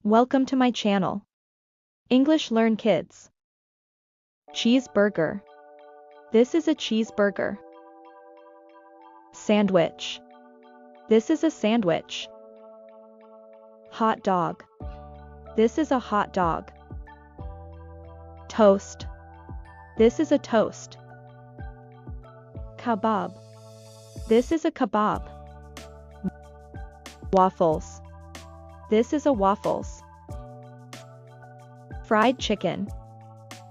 Welcome to my channel. English Learn Kids. Cheeseburger. This is a cheeseburger. Sandwich. This is a sandwich. Hot dog. This is a hot dog. Toast. This is a toast. Kebab. This is a kebab. Waffles. This is a waffles. Fried chicken.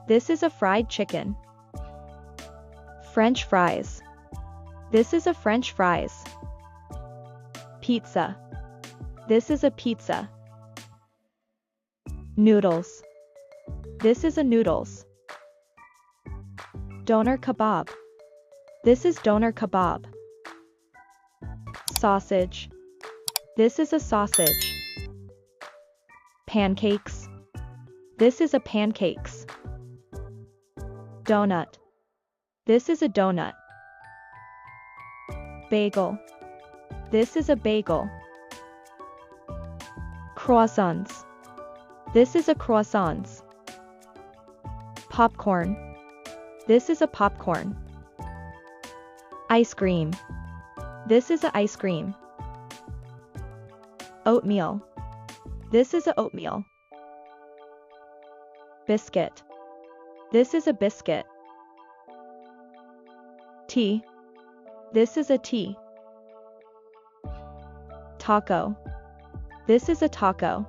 This is a fried chicken. French fries. This is a French fries. Pizza. This is a pizza. Noodles. This is a noodles. Doner kebab. This is doner kebab. Sausage. This is a sausage. Pancakes. This is a pancakes. Donut. This is a donut. Bagel. This is a bagel. Croissants. This is a croissants. Popcorn. This is a popcorn. Ice cream. This is a ice cream. Oatmeal. This is a oatmeal. Biscuit. This is a biscuit. Tea. This is a tea. Taco. This is a taco.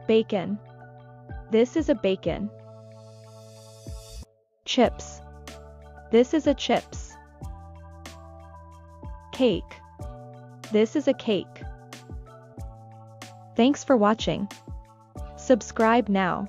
Bacon. This is a bacon. Chips. This is a chips. Cake. This is a cake. Thanks for watching. Subscribe now.